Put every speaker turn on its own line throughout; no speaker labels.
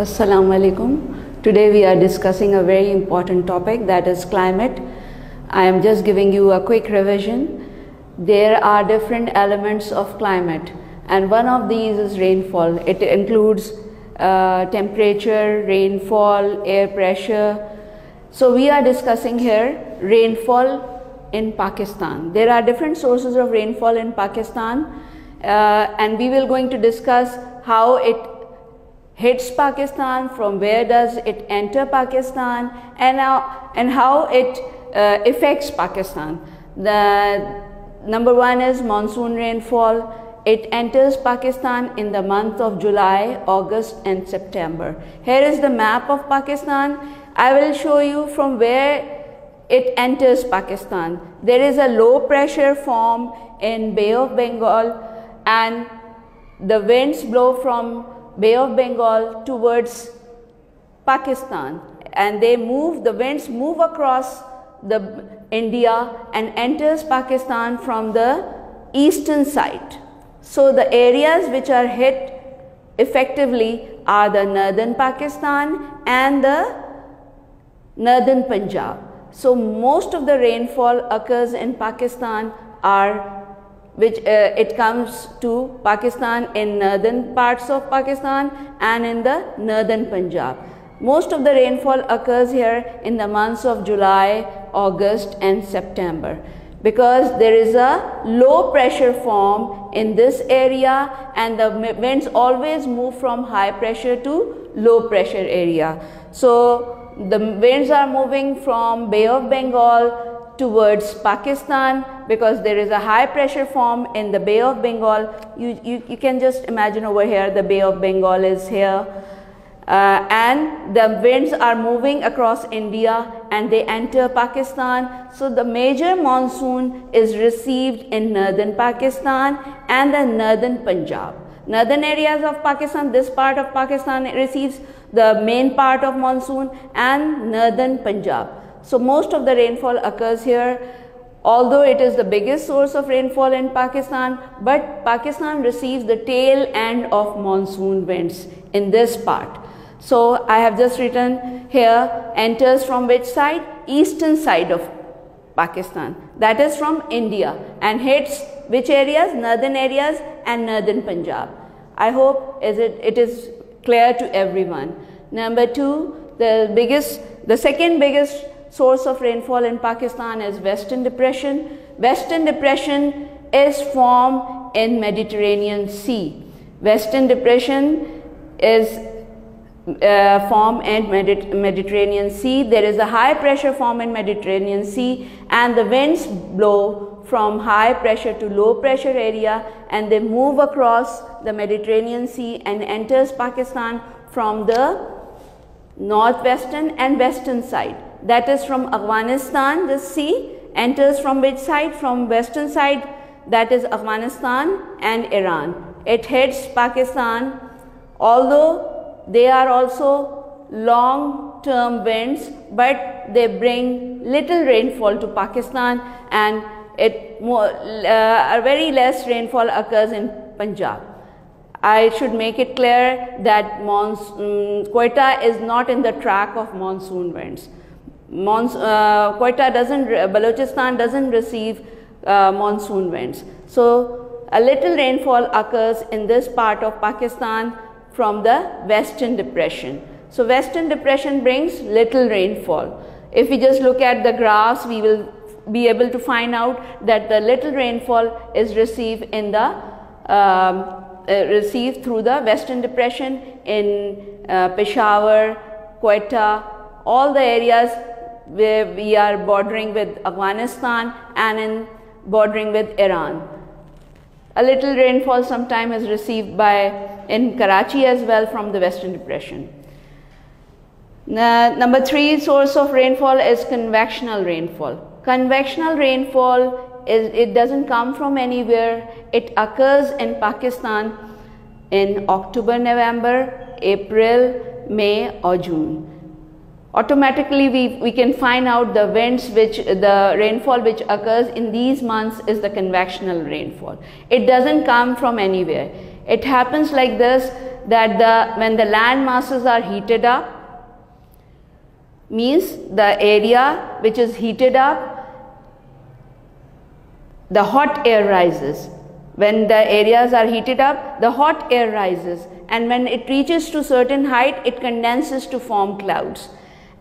Assalamu alaikum. Today we are discussing a very important topic, that is climate. I am just giving you a quick revision. There are different elements of climate and one of these is rainfall. It includes temperature, rainfall, air pressure. So we are discussing here rainfall in Pakistan. There are different sources of rainfall in Pakistan and we will going to discuss how it hits Pakistan, from where does it enter Pakistan, and how it affects Pakistan. The number one is monsoon rainfall. It enters Pakistan in the month of July, August and September. Here is the map of Pakistan. I will show you from where it enters Pakistan. There is a low pressure form in Bay of Bengal and the winds blow from Bay of Bengal towards Pakistan and the winds move across the India and enters Pakistan from the eastern side. So the areas which are hit effectively are the northern Pakistan and the northern Punjab. So most of the rainfall occurs in Pakistan it comes to Pakistan in northern parts of Pakistan and in the northern Punjab. Most of the rainfall occurs here in the months of July, August and September because there is a low pressure form in this area and the winds always move from high pressure to low pressure area. So the winds are moving from Bay of Bengal towards Pakistan because there is a high pressure form in the Bay of Bengal. You can just imagine over here the Bay of Bengal is here and the winds are moving across India and they enter Pakistan. So the major monsoon is received in northern Pakistan and the northern Punjab. Northern areas of Pakistan, this part of Pakistan receives the main part of monsoon, and northern Punjab. So most of the rainfall occurs here, although it is the biggest source of rainfall in Pakistan, but Pakistan receives the tail end of monsoon winds in this part. So I have just written here, enters from which side? Eastern side of Pakistan, that is from India, and hits which areas? Northern areas and northern Punjab. I hope it is clear to everyone. Number two, the second biggest source of rainfall in Pakistan is Western Depression. Western Depression is formed in Mediterranean Sea. Western Depression is formed in Mediterranean Sea. There is a high pressure form in Mediterranean Sea and the winds blow from high pressure to low pressure area and they move across the Mediterranean Sea and enters Pakistan from the northwestern and western side. That is from Afghanistan. The sea enters from which side? From western side, that is Afghanistan and Iran. It hits Pakistan, although they are also long-term winds, but they bring little rainfall to Pakistan and very less rainfall occurs in Punjab. I should make it clear that Quetta is not in the track of monsoon winds. Balochistan doesn't receive monsoon winds. So a little rainfall occurs in this part of Pakistan from the Western Depression. So Western Depression brings little rainfall. If we just look at the graphs, we will be able to find out that the little rainfall is received through the Western Depression in Peshawar, Quetta, all the areas where we are bordering with Afghanistan and bordering with Iran. A little rainfall sometimes is received in Karachi as well from the Western Depression. Number three source of rainfall is convectional rainfall. Convectional rainfall it doesn't come from anywhere. It occurs in Pakistan in October, November, April, May or June. Automatically we can find out the rainfall which occurs in these months is the convectional rainfall. It doesn't come from anywhere. It happens like this, that when the land masses are heated up, means the area which is heated up, the hot air rises. When the areas are heated up, the hot air rises, and when it reaches to certain height, it condenses to form clouds.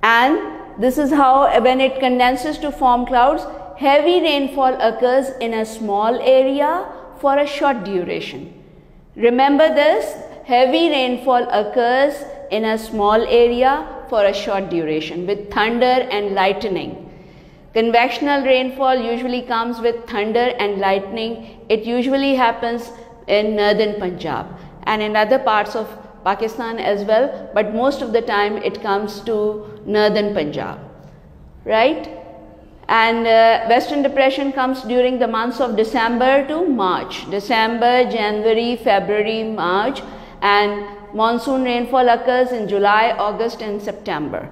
And this is how, when it condenses to form clouds, heavy rainfall occurs in a small area for a short duration. Remember this, heavy rainfall occurs in a small area for a short duration with thunder and lightning. Convectional rainfall usually comes with thunder and lightning. It usually happens in northern Punjab and in other parts of Pakistan as well, but most of the time it comes to northern Punjab, right? And Western depression comes during the months of December to March. December, January, February, March, and monsoon rainfall occurs in July, August and September,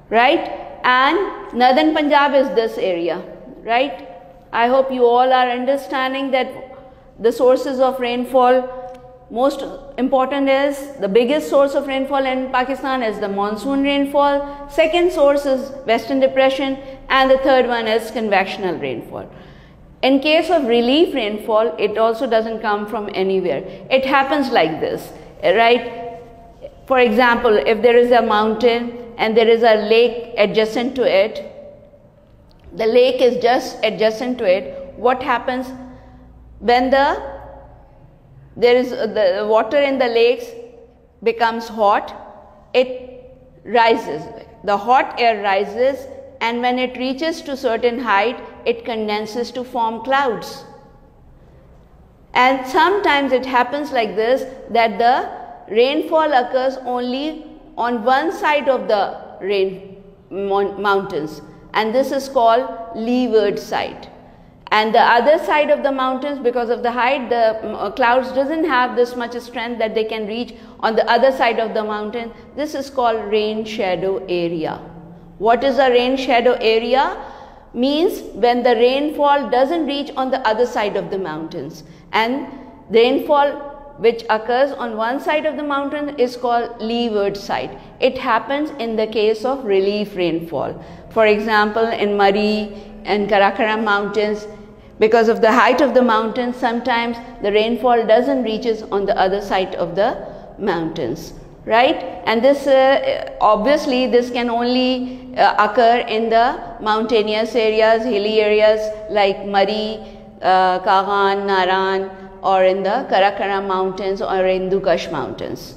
right? And northern Punjab is this area, right? I hope you all are understanding that the sources of rainfall, most important is, the biggest source of rainfall in Pakistan is the monsoon rainfall, second source is Western depression, and the third one is convectional rainfall. In case of relief rainfall, it also doesn't come from anywhere. It happens like this, right? For example, if there is a mountain and there is a lake adjacent to it, the lake is just adjacent to it, what happens when there is the water in the lakes becomes hot, it rises, the hot air rises, and when it reaches to certain height, it condenses to form clouds. And sometimes it happens like this, that the rainfall occurs only on one side of the mountains, and this is called leeward side. And the other side of the mountains, because of the height, the clouds doesn't have this much strength that they can reach on the other side of the mountain. This is called rain shadow area. What is a rain shadow area? Means when the rainfall doesn't reach on the other side of the mountains, and rainfall which occurs on one side of the mountain is called leeward side. It happens in the case of relief rainfall. For example, in Murray and Karakoram mountains, because of the height of the mountain, sometimes the rainfall doesn't reaches on the other side of the mountains, right? And this obviously this can only occur in the mountainous areas, hilly areas like Murray, Kagan, Naran, or in the Karakoram mountains or Hindu Kush mountains.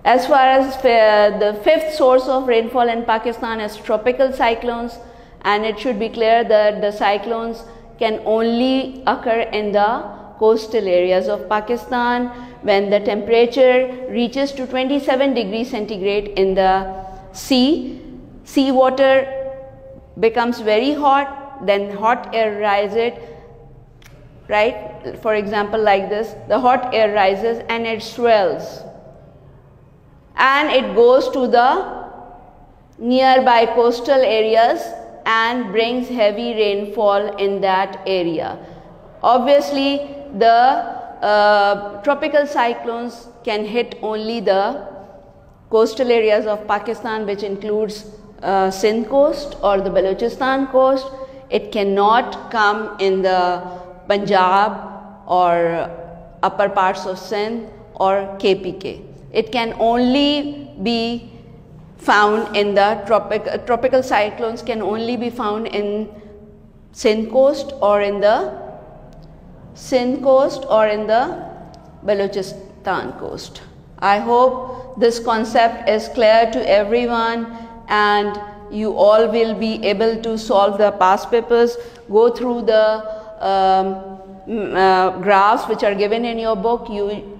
As far as the fifth source of rainfall in Pakistan is tropical cyclones, and it should be clear that the cyclones can only occur in the coastal areas of Pakistan when the temperature reaches to 27 degrees centigrade in the sea. Seawater becomes very hot, then hot air rises, right? For example, like this, the hot air rises and it swells, and it goes to the nearby coastal areas and brings heavy rainfall in that area. Obviously, the tropical cyclones can hit only the coastal areas of Pakistan, which includes Sindh coast or the Balochistan coast. It cannot come in the Punjab or upper parts of Sindh or KPK. It can only be found in the tropical cyclones can only be found in Sindh coast or in the Balochistan coast. I hope this concept is clear to everyone and you all will be able to solve the past papers. Go through the graphs which are given in your book.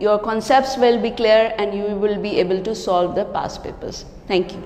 Your concepts will be clear and you will be able to solve the past papers. Thank you.